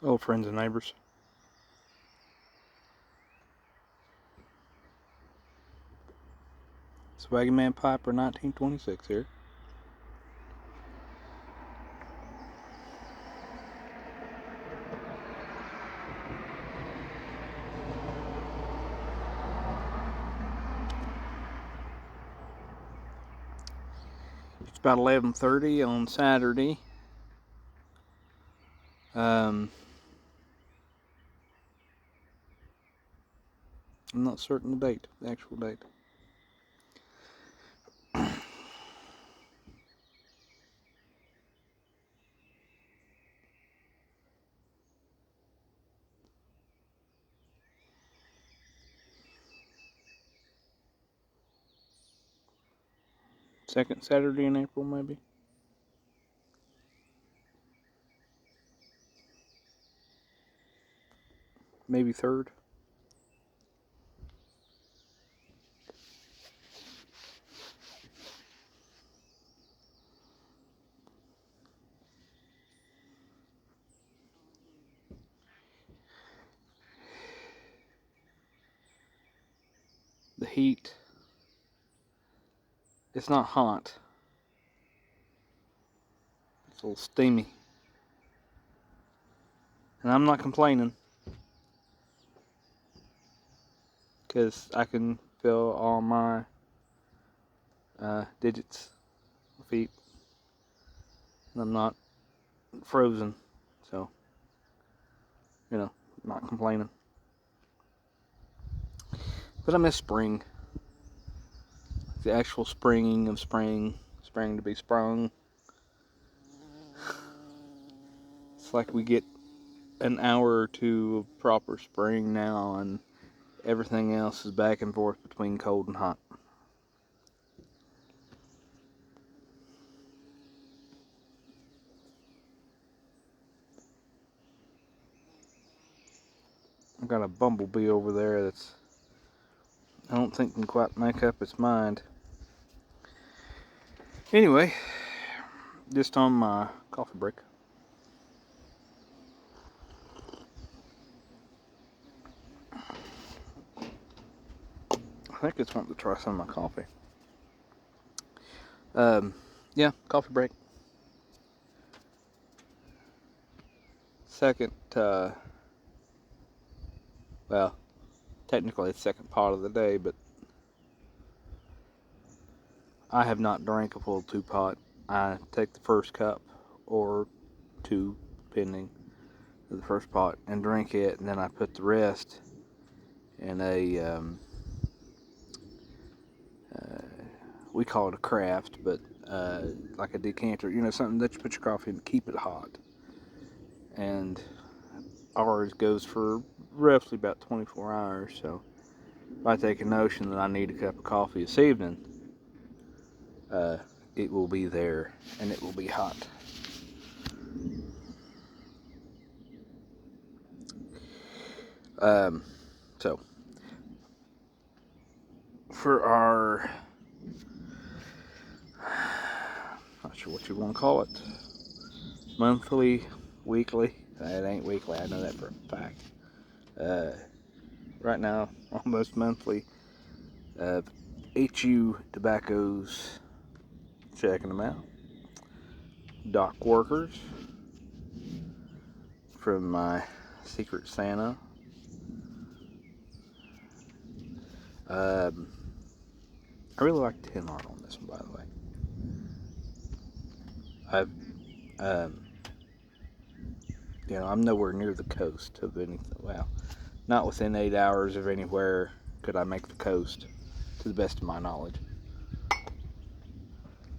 Oh, friends and neighbors. Swaggy Piper 1926 here. It's about 11:30 on Saturday. I'm not certain the date, the actual date. Second Saturday in April, maybe. Maybe third. The heat. It's not hot. It's a little steamy. And I'm not complaining. Because I can feel all my digits, feet. And I'm not frozen. So, not complaining. But I miss spring. The actual springing of spring to be sprung. It's like we get an hour or two of proper spring now, and everything else is back and forth between cold and hot. I've got a bumblebee over there that's, I don't think, can quite make up its mind. Anyway, just on my coffee break. I think it's wanting to try some of my coffee. Yeah, coffee break. Second, well, technically it's second pot of the day, but I have not drank a full 2-pot. I take the first cup or two, depending, of the first pot and drink it, and then I put the rest in a we call it a craft, but like a decanter, something that you put your coffee in to keep it hot. And ours goes for roughly about 24 hours, so if I take a notion that I need a cup of coffee this evening, it will be there and it will be hot. So for our, not sure what you want to call it, monthly, weekly, it ain't weekly, I know that for a fact. Right now, almost monthly, HU Tobaccos, checking them out. Dock Workers from my Secret Santa. I really like the tin art on this one, by the way. I'm nowhere near the coast of anything. Well, not within 8 hours of anywhere could I make the coast, to the best of my knowledge.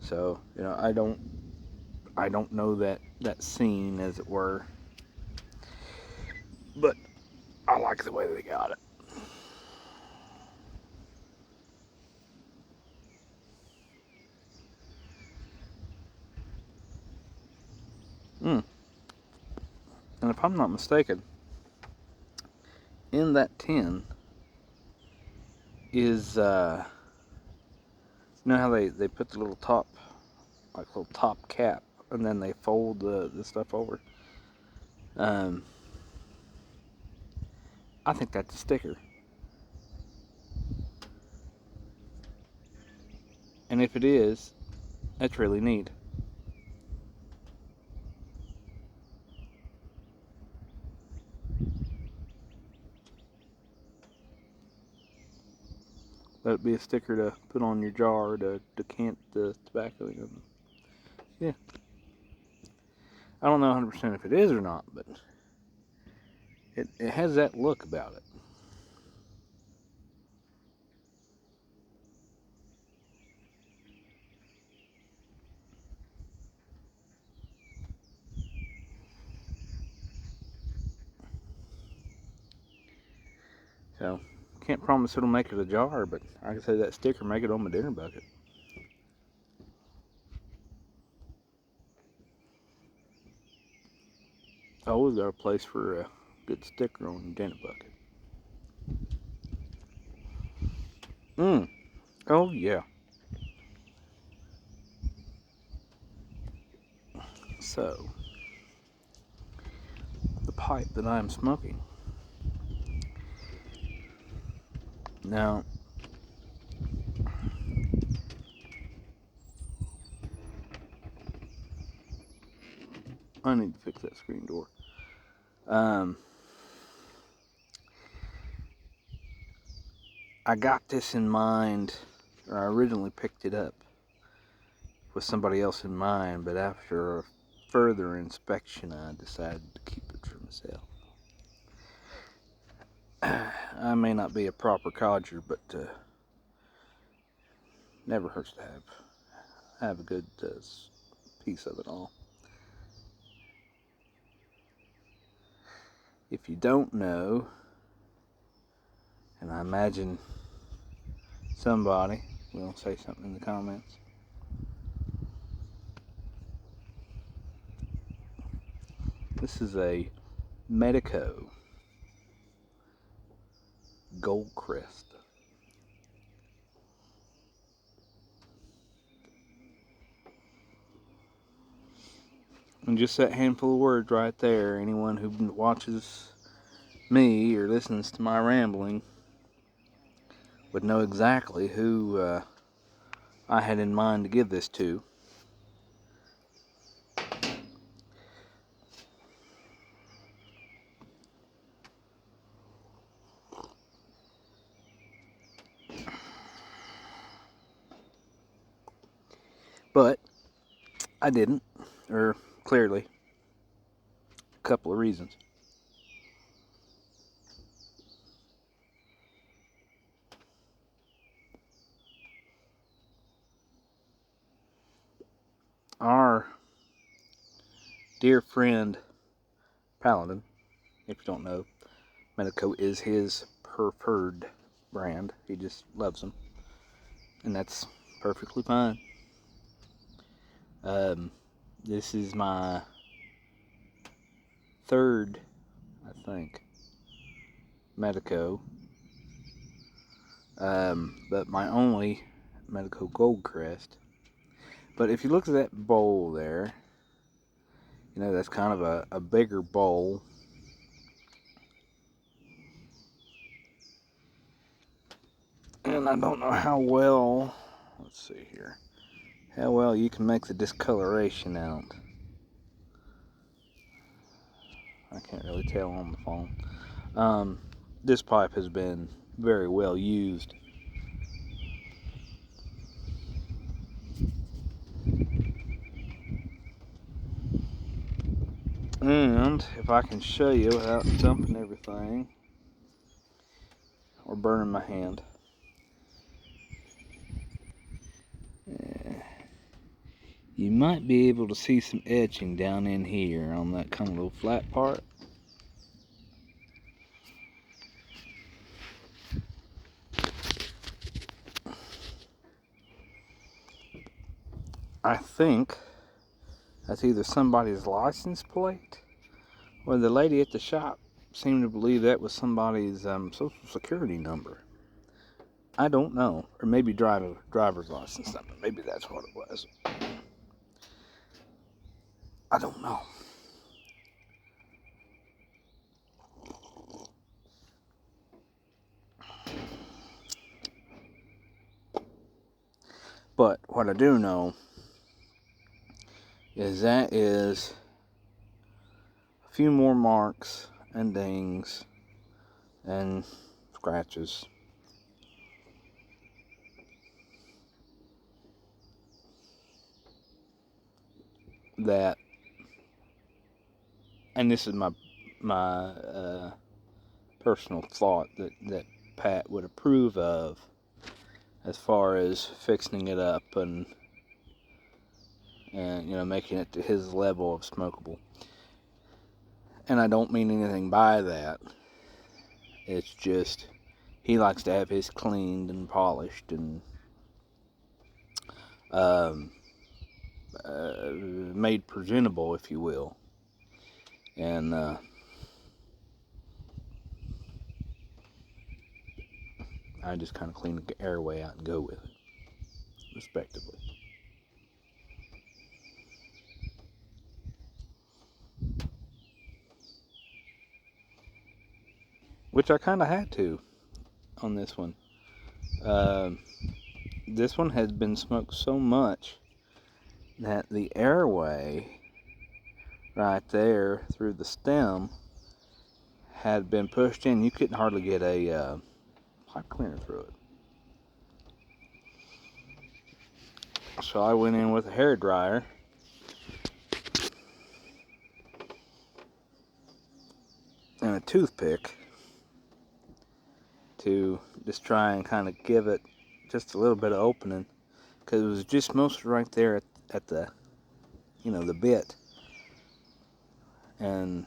So, I don't know that scene, as it were, but I like the way they got it. And if I'm not mistaken, in that tin is, how they put the little top, like little top cap, and then they fold the stuff over. I think that's a sticker. And if it is, that's really neat. Let it be a sticker to put on your jar to decant the tobacco in. Yeah. I don't know 100% if it is or not, but it has that look about it. So, can't promise it'll make it a jar, but I can say that sticker make it on my dinner bucket. I always got a place for a good sticker on the dinner bucket. Oh yeah. So, the pipe that I am smoking. Now, I need to fix that screen door. I got this in mind, or I originally picked it up with somebody else in mind, but after a further inspection, I decided to keep it for myself. I may not be a proper codger, but never hurts to have a good piece of it all. If you don't know, and I imagine somebody will say something in the comments, this is a Medeco Goldcrest. And just that handful of words right there, anyone who watches me or listens to my rambling would know exactly who I had in mind to give this to. But I didn't, or clearly, a couple of reasons. Our dear friend Paladin, if you don't know, Medeco is his preferred brand. He just loves them, and that's perfectly fine. This is my third, I think, Medeco, but my only Medeco Goldcrest. But if you look at that bowl there, you know, that's kind of a bigger bowl. And I don't know how well, let's see here, how well you can make the discoloration out. I can't really tell on the phone. This pipe has been very well used. And if I can show you without dumping everything or burning my hand. You might be able to see some etching down in here on that kind of little flat part. I think that's either somebody's license plate or the lady at the shop seemed to believe that was somebody's social security number. I don't know. Or maybe driver's license number. Maybe that's what it was. I don't know. But what I do know is that is a few more marks and dings and scratches that, and this is my personal thought that Pat would approve of, as far as fixing it up and making it to his level of smokable. And I don't mean anything by that. It's just he likes to have his cleaned and polished and made presentable, if you will. And I just kind of clean the airway out and go with it, respectively. Which I kind of had to on this one. This one has been smoked so much that the airway right there through the stem had been pushed in. You couldn't hardly get a pipe cleaner through it. So I went in with a hair dryer and a toothpick to just try and kind of give it just a little bit of opening, because it was just mostly right there at the the bit, and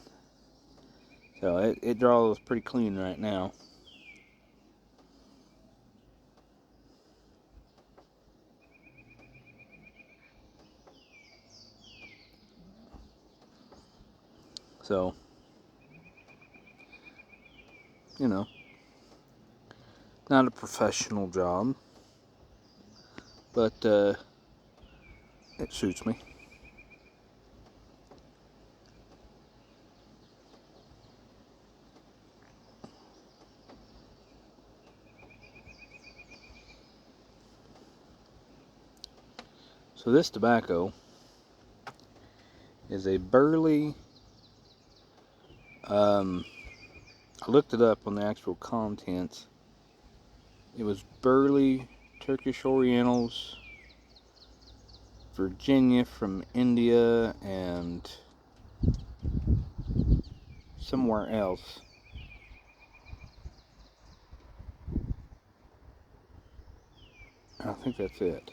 so it draws pretty clean right now. So not a professional job, but it suits me. So this tobacco is a Burley. I looked it up on the actual contents. It was Burley Turkish Orientals, Virginia from India, and somewhere else. I think that's it.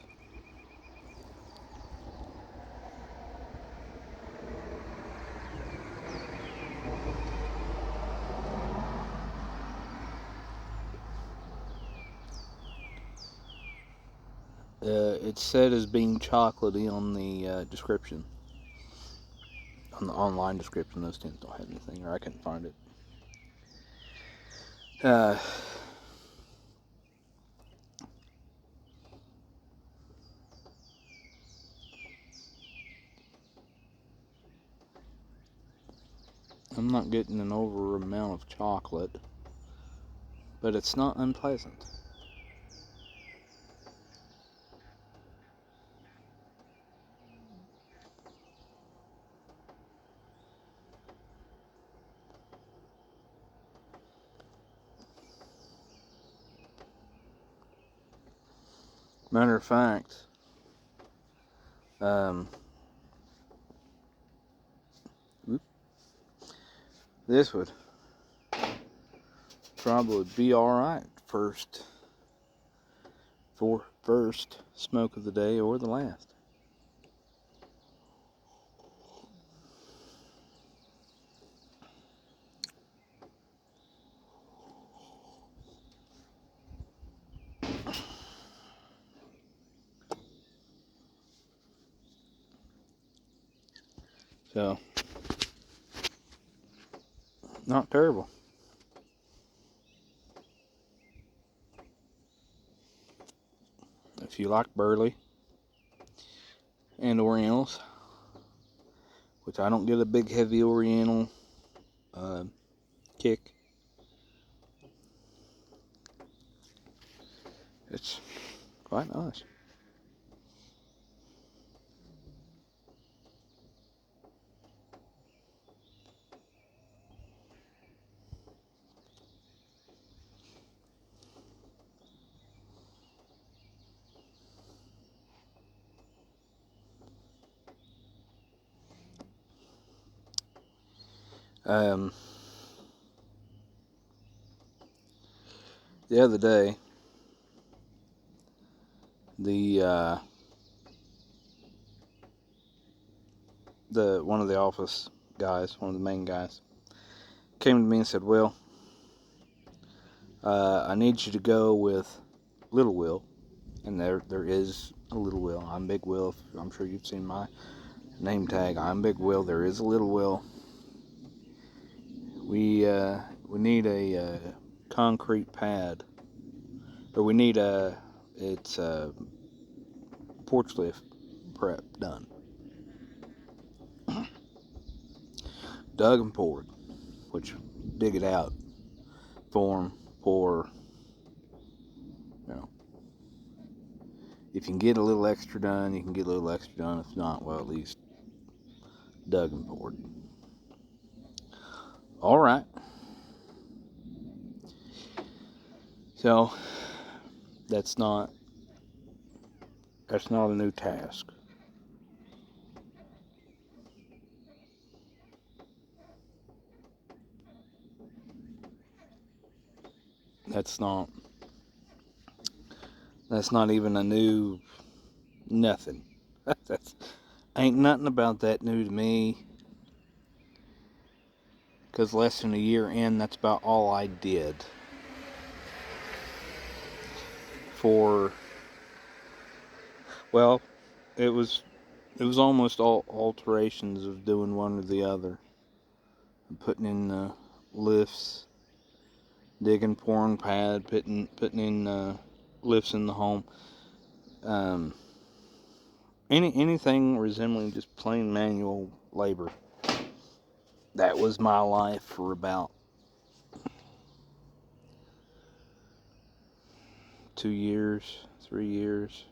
It's said as being chocolatey on the description. On the online description, those tins don't have anything, or I couldn't find it. I'm not getting an over amount of chocolate, but it's not unpleasant. Matter of fact, this would probably be alright for first smoke of the day or the last. So, not terrible. If you like Burley and Orientals, which I don't get a big heavy Oriental kick, it's quite nice. Um, the other day, the one of the office guys, one of the main guys, came to me and said, "Well, I need you to go with Little Will," and there is a Little Will. I'm Big Will. I'm sure you've seen my name tag. I'm Big Will. There is a Little Will. We need a concrete pad, or we need it's a porch lift prep done. Dug and poured, which dig it out, form, pour. You know, if you can get a little extra done, you can get a little extra done. If not, well, at least dug and poured. All right. So that's not a new task. That's not even a new nothing. That's ain't nothing about that new to me. Because less than a year in, that's about all I did for. Well, it was almost all alterations of doing one or the other. Putting in lifts, digging, pouring pad, putting in lifts in the home. Anything resembling just plain manual labor. That was my life for about 2 years, 3 years,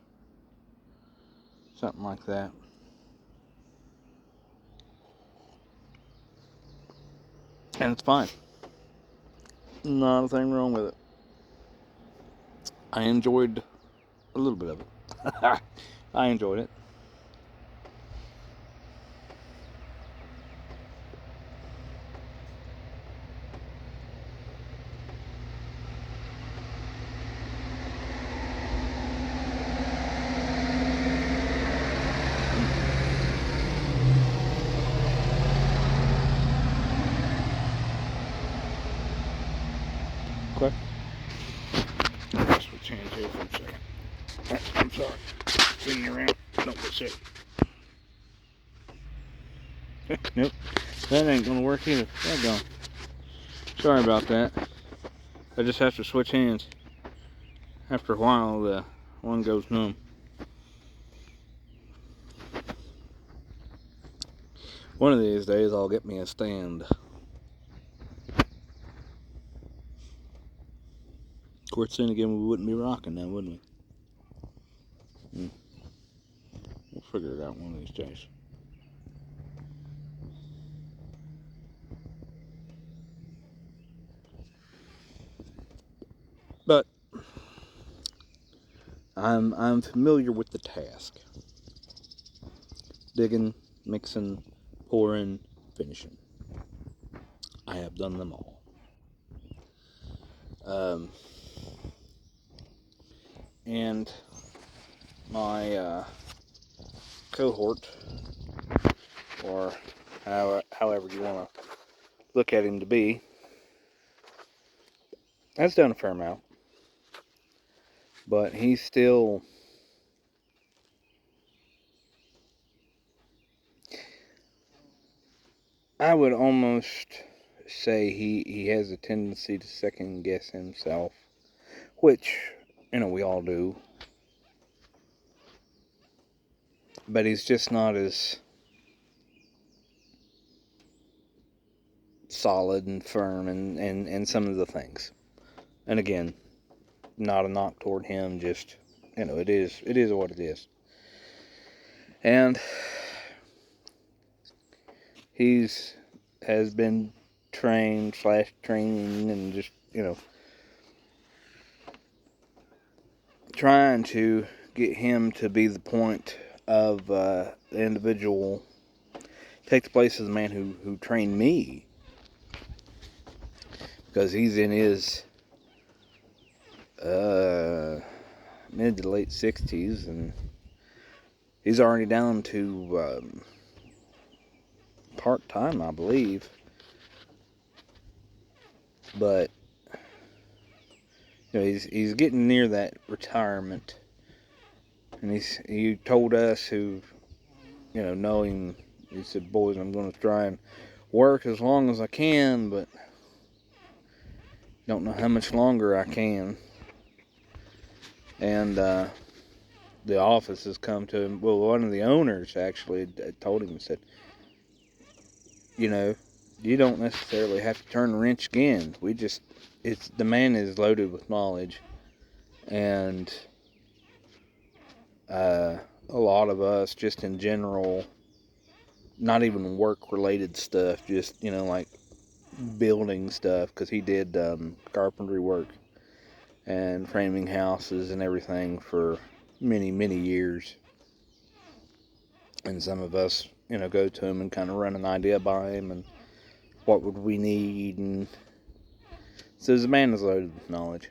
something like that. And it's fine. Not a thing wrong with it. I enjoyed a little bit of it. I enjoyed it. Okay. Switch hands here for a second. I'm sorry. Spinning around. Don't get sick. Nope. That ain't gonna work either. That gone. Sorry about that. I just have to switch hands. After a while, the one goes numb. One of these days, I'll get me a stand. Of course, then again, we wouldn't be rocking now, wouldn't we? We'll figure it out one of these days. But I'm familiar with the task. Digging, mixing, pouring, finishing. I have done them all. And my cohort, or however you want to look at him to be, has done a fair amount. But he's still... I would almost say he has a tendency to second guess himself, which, we all do. But he's just not as solid and firm in some of the things. And again, not a knock toward him, just, it is what it is. And has been training and just, trying to get him to be the point of the individual, take the place of the man who trained me because he's in his mid to late 60s, and he's already down to part-time, I believe. But he's getting near that retirement, and he told us who know him. He said, "Boys, I'm going to try and work as long as I can, but don't know how much longer I can." And the office has come to him. Well, one of the owners actually told him and said, you don't necessarily have to turn the wrench again. The man is loaded with knowledge, and a lot of us, just in general, not even work-related stuff, just like building stuff, because he did carpentry work and framing houses and everything for many, many years. And some of us, go to him and kind of run an idea by him and what would we need. And so the man is loaded with knowledge.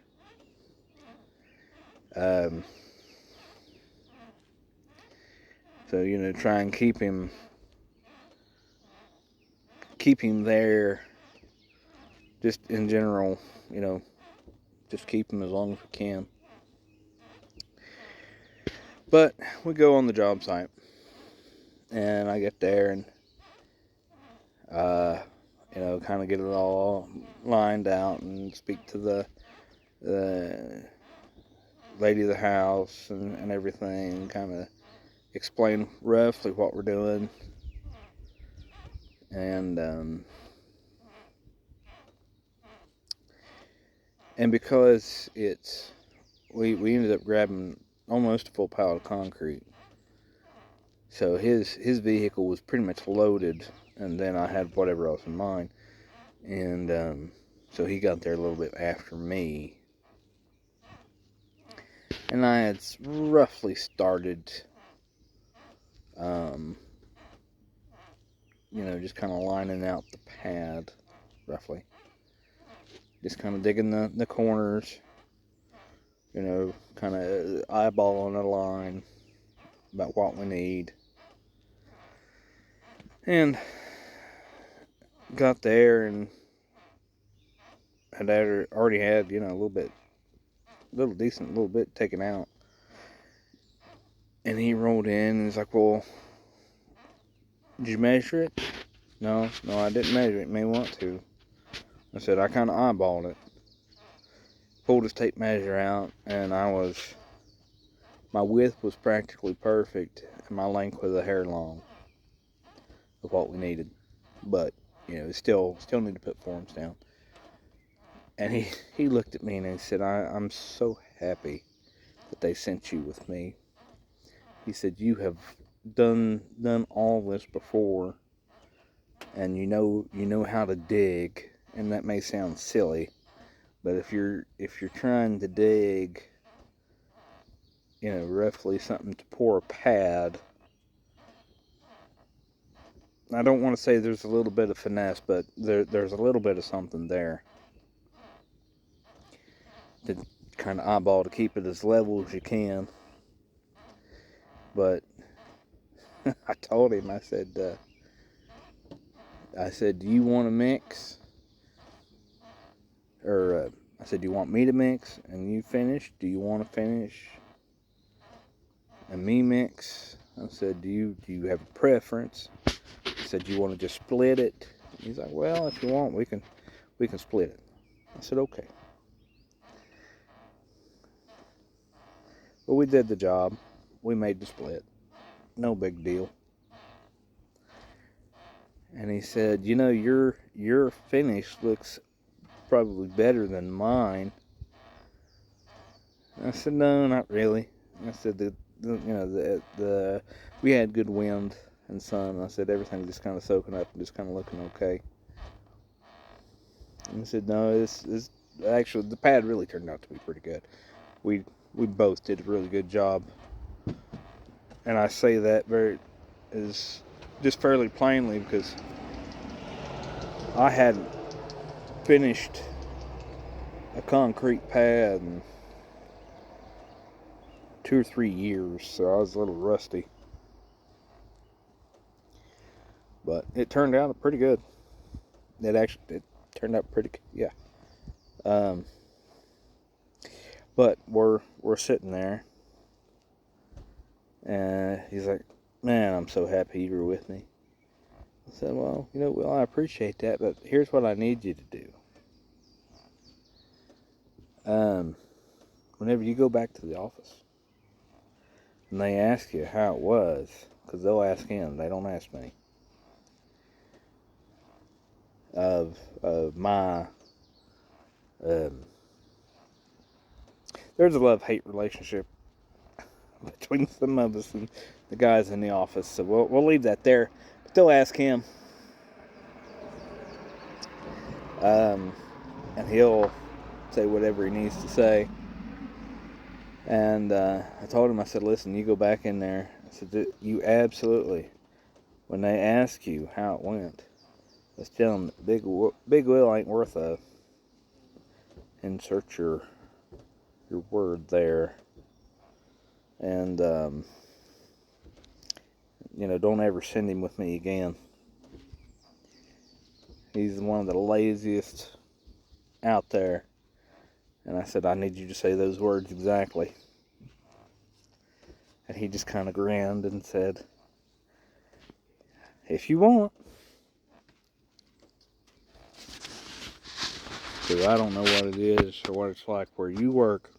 So, try and keep him there, just in general, just keep him as long as we can. But we go on the job site, and I get there and kind of get it all lined out and speak to the lady of the house and everything, kind of explain roughly what we're doing. And because we ended up grabbing almost a full pallet of concrete, so his vehicle was pretty much loaded, and then I had whatever else in mine, and so he got there a little bit after me, and I had roughly started just kind of lining out the pad, roughly. Just kind of digging the corners, kind of eyeballing a line about what we need. And got there and had already had, a little bit taken out. And he rolled in and he's like, "Well, did you measure it?" No, I didn't measure it. May want to. I said, "I kind of eyeballed it." Pulled his tape measure out, and my width was practically perfect, and my length was a hair long of what we needed. But, still need to put forms down. And he looked at me and he said, I'm so happy that they sent you with me. He said, "You have done all this before, and you know how to dig." And that may sound silly, but if you're trying to dig, roughly something to pour a pad, I don't want to say there's a little bit of finesse, but there's a little bit of something there to kind of eyeball to keep it as level as you can. But I told him, I said, "Do you want to mix?" Or I said, "Do you want me to mix and you finish? Do you want to finish and me mix?" I said, "Do you have a preference?" I said, "Do you want to just split it?" He's like, "Well, if you want, we can split it." I said, "Okay." Well, we did the job. We made the split. No big deal. And he said, your finish looks probably better than mine." I said, "No, not really." I said, we had good wind and sun. I said, everything just kind of soaking up and just kind of looking okay. And I said, "No, this actually, the pad really turned out to be pretty good. We both did a really good job." And I say that just fairly plainly because I hadn't finished a concrete pad in 2 or 3 years, so I was a little rusty. But it turned out pretty good. It turned out pretty good, yeah. But we're sitting there, and he's like, "Man, I'm so happy you were with me." I said, "Well, I appreciate that, but here's what I need you to do. Whenever you go back to the office, and they ask you how it was, because they'll ask him, they don't ask me, of my, there's a love-hate relationship between some of us and the guys in the office, so we'll leave that there. But they'll ask him, and he'll say whatever he needs to say. And I told him, I said, listen, you go back in there. I said, you absolutely, when they ask you how it went, let's tell them that Big Will ain't worth a, insert your word there. And, don't ever send him with me again. He's one of the laziest out there. And I said, I need you to say those words exactly. And he just kind of grinned and said, if you want. Because I don't know what it is or what it's like where you work.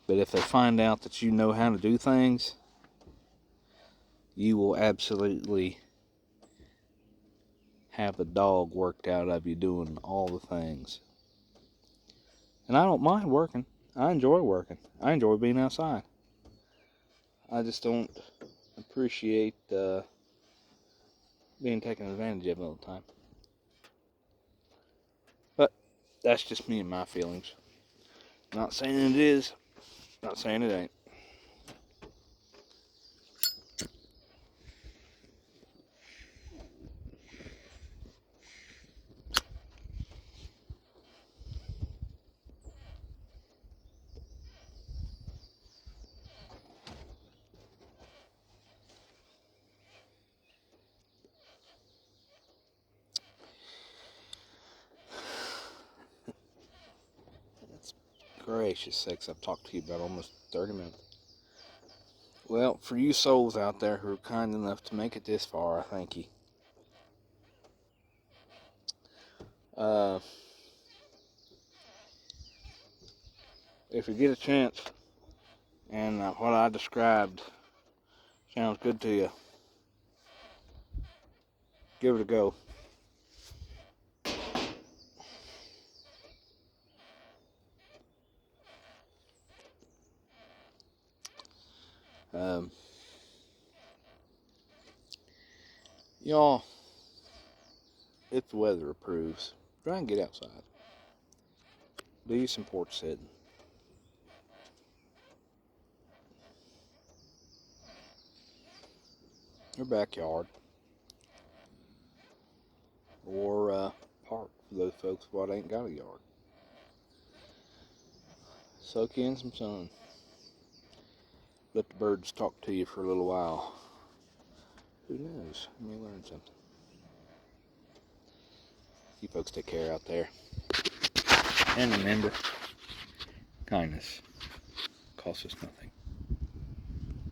But if they find out that you know how to do things, you will absolutely have a dog worked out of you doing all the things. And I don't mind working. I enjoy working. I enjoy being outside. I just don't appreciate being taken advantage of all the time. But that's just me and my feelings. Not saying it is. Not saying it ain't. Gracious sakes, I've talked to you about almost 30 minutes. Well, for you souls out there who are kind enough to make it this far, I thank you. If you get a chance, and what I described sounds good to you, give it a go. Y'all, if the weather approves, try and get outside. Do you some porch sitting. Your backyard. Or park for those folks what ain't got a yard. Soak in some sun. Let the birds talk to you for a little while. Who knows? You may learn something. You folks take care out there. And remember, kindness costs us nothing.